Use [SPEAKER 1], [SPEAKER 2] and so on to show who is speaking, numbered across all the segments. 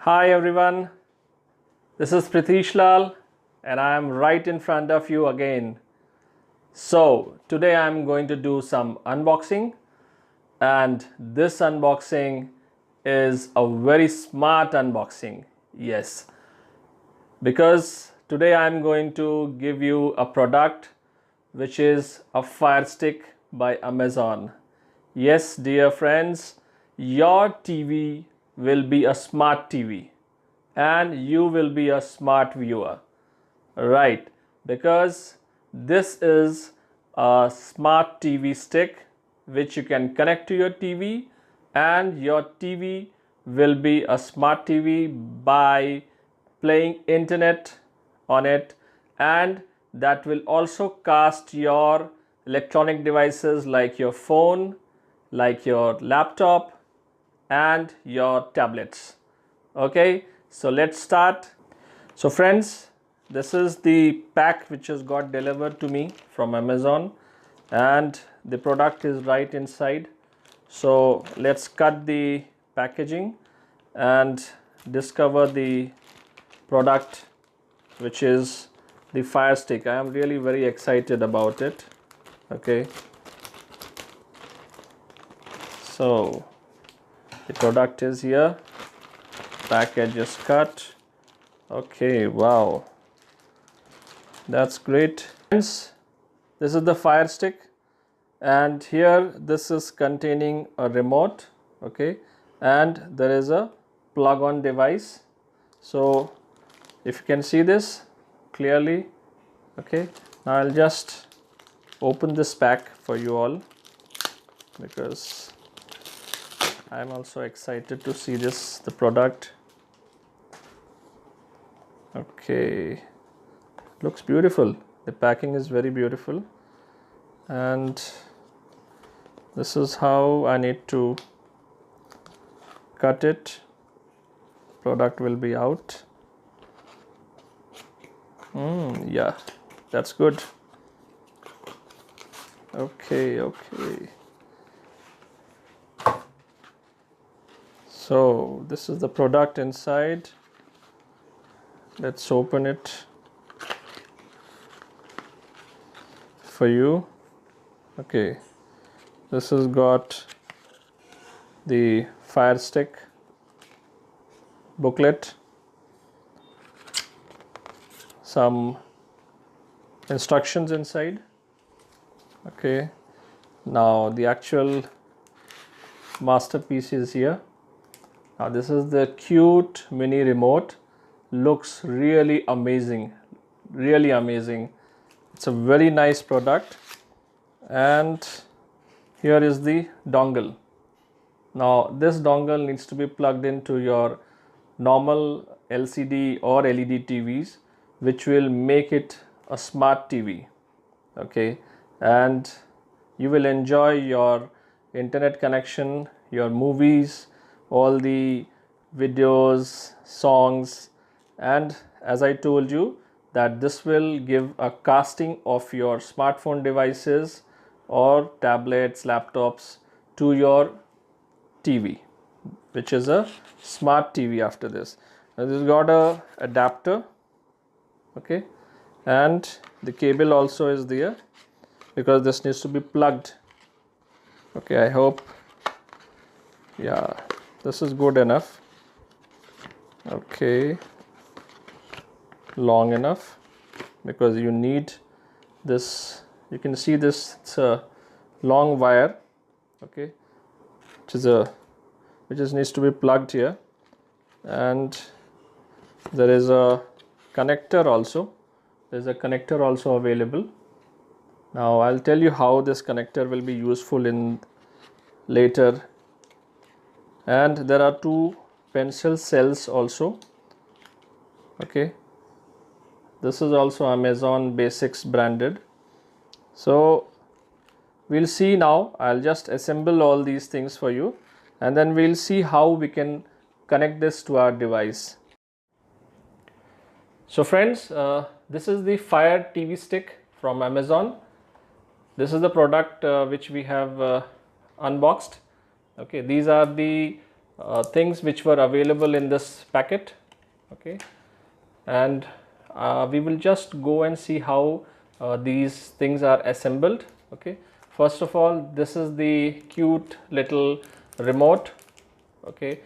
[SPEAKER 1] Hi everyone, this is Pritish Lal and I am right in front of you again. So today I am going to do some unboxing, and this unboxing is a very smart unboxing. Yes, because today I am going to give you a product which is a Fire Stick by Amazon. Yes, dear friends, your TV will be a smart TV and you will be a smart viewer, right? Because this is a smart TV stick which you can connect to your TV, and your TV will be a smart TV by playing internet on it, and that will also cast your electronic devices like your phone, like your laptop and your tablets. Okay, so let's start. So friends, this is the pack which has got delivered to me from Amazon, and the product is right inside. So let's cut the packaging and discover the product, which is the Fire Stick. I am really very excited about it. Okay, so the product is here, package is cut. Okay, wow, that's great. Friends, this is the Fire Stick, and here this is containing a remote. Okay, and there is a plug-on device. So if you can see this clearly. Okay, now I'll just open this pack for you all because I'm also excited to see the product. Okay, looks beautiful. The packing is very beautiful, and this is how I need to cut it. Product will be out. Yeah, that's good. Okay. So this is the product inside. Let's open it for you. Okay, this has got the Fire Stick booklet, some instructions inside. Okay, now the actual masterpiece is here. Now this is the cute mini remote. Looks really amazing, really amazing. It's a very nice product, and here is the dongle. Now this dongle needs to be plugged into your normal LCD or LED TVs, which will make it a smart TV. Okay, and you will enjoy your internet connection, your movies, all the videos, songs, and as I told you that this will give a casting of your smartphone devices or tablets, laptops to your TV, which is a smart TV after this. Now this has got a adapter. Okay, and the cable also is there because this needs to be plugged. Okay, I hope, yeah, this is good enough. Okay, long enough because you need this. You can see this, it's a long wire. Okay, which needs to be plugged here, and there is a connector also. There's a connector also available. Now I'll tell you how this connector will be useful in later. And there are two pencil cells also. Okay, this is also Amazon Basics branded. So we'll see now. I'll just assemble all these things for you, and then we'll see how we can connect this to our device. So friends, this is the Fire TV stick from Amazon. This is the product which we have unboxed. Okay, these are the things which were available in this packet. Okay, and we will just go and see how these things are assembled. Okay, first of all, this is the cute little remote. Okay,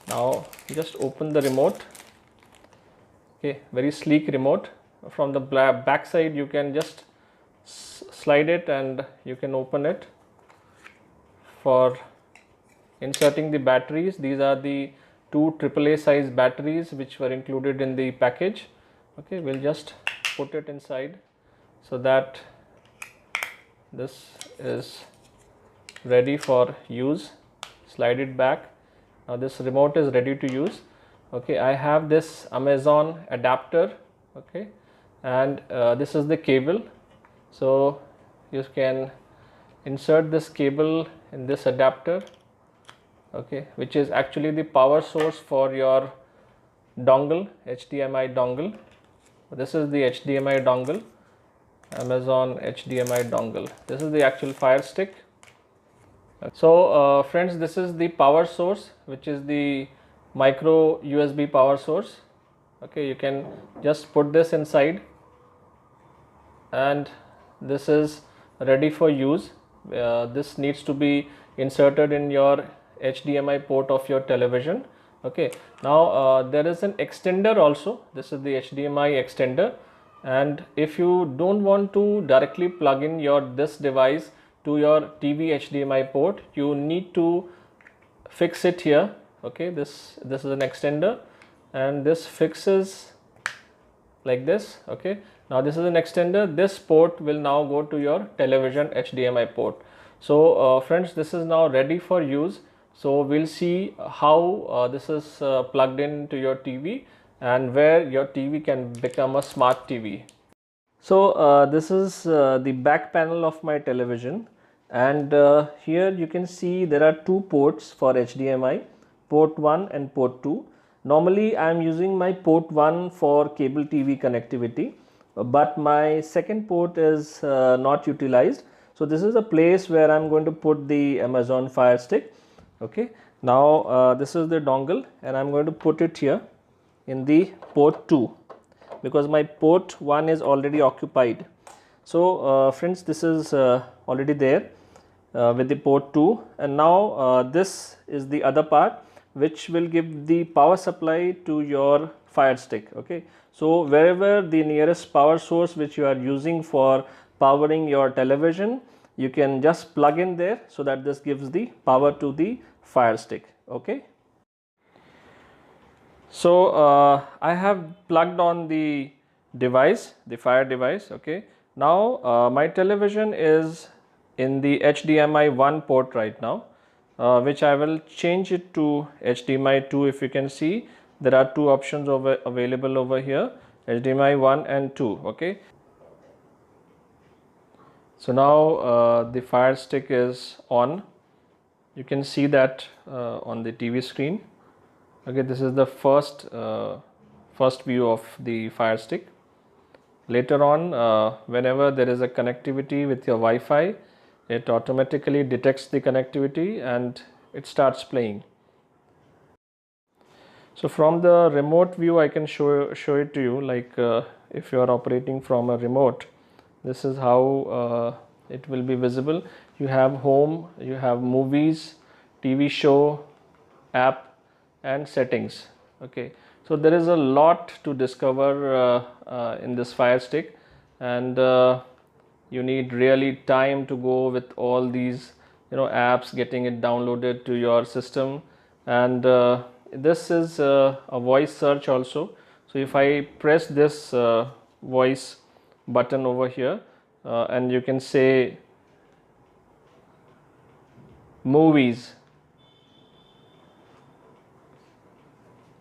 [SPEAKER 1] now just open the remote. Okay, very sleek remote. From the back side you can just slide it and you can open it for inserting the batteries. These are the two AAA size batteries which were included in the package. Okay, we'll just put it inside so that this is ready for use. Slide it back. Now this remote is ready to use. Okay, I have this Amazon adapter. Okay, and this is the cable. So you can insert this cable in this adapter. Okay, which is actually the power source for your dongle, HDMI dongle. This is the HDMI dongle, Amazon HDMI dongle. This is the actual Fire Stick. So friends, this is the power source, which is the micro USB power source. Okay, you can just put this inside and this is ready for use. This needs to be inserted in your HDMI port of your television. Okay, now there is an extender also. This is the HDMI extender, and if you don't want to directly plug in this device to your TV HDMI port, you need to fix it here. Okay, this is an extender and this fixes like this. Okay, now this is an extender. This port will now go to your television HDMI port. So friends, this is now ready for use. So we'll see how this is plugged into your TV and where your TV can become a smart TV. So this is the back panel of my television, and here you can see there are two ports for HDMI, port 1 and port 2. Normally I am using my port 1 for cable TV connectivity, but my second port is not utilized. So this is a place where I am going to put the Amazon Fire Stick. Okay, now this is the dongle and I am going to put it here in the port 2 because my port 1 is already occupied. So friends, this is already there with the port 2, and now this is the other part which will give the power supply to your Fire Stick. Okay, so wherever the nearest power source which you are using for powering your television, you can just plug in there so that this gives the power to the Fire Stick. Okay, so I have plugged on the device, the Fire device. Okay, now my television is in the HDMI 1 port right now, which I will change it to HDMI 2. If you can see, there are two options available over here, HDMI 1 and 2. Okay, so now the Fire Stick is on. You can see that on the TV screen. Okay, this is the first view of the Fire Stick. Later on, whenever there is a connectivity with your Wi-Fi, it automatically detects the connectivity and it starts playing. So from the remote view, I can show it to you. Like if you are operating from a remote, this is how it will be visible. You have home, you have movies, TV show, app and settings. Okay, so there is a lot to discover in this Fire Stick, and you need really time to go with all these apps, getting it downloaded to your system. And this is a voice search also. So if I press this voice button over here and you can say movies,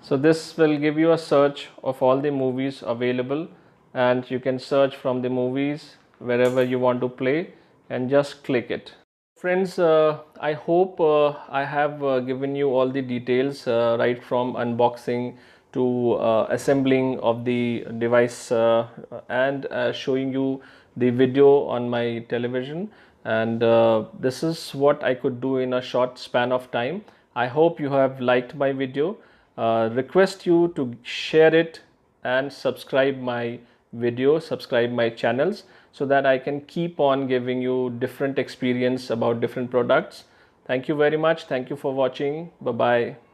[SPEAKER 1] so this will give you a search of all the movies available, and you can search from the movies wherever you want to play and just click it. Friends, I hope I have given you all the details right from unboxing to assembling of the device and showing you the video on my television. And this is what I could do in a short span of time. I hope you have liked my video. Request you to share it and subscribe my video, subscribe my channels, so that I can keep on giving you different experience about different products. Thank you very much. Thank you for watching. Bye bye.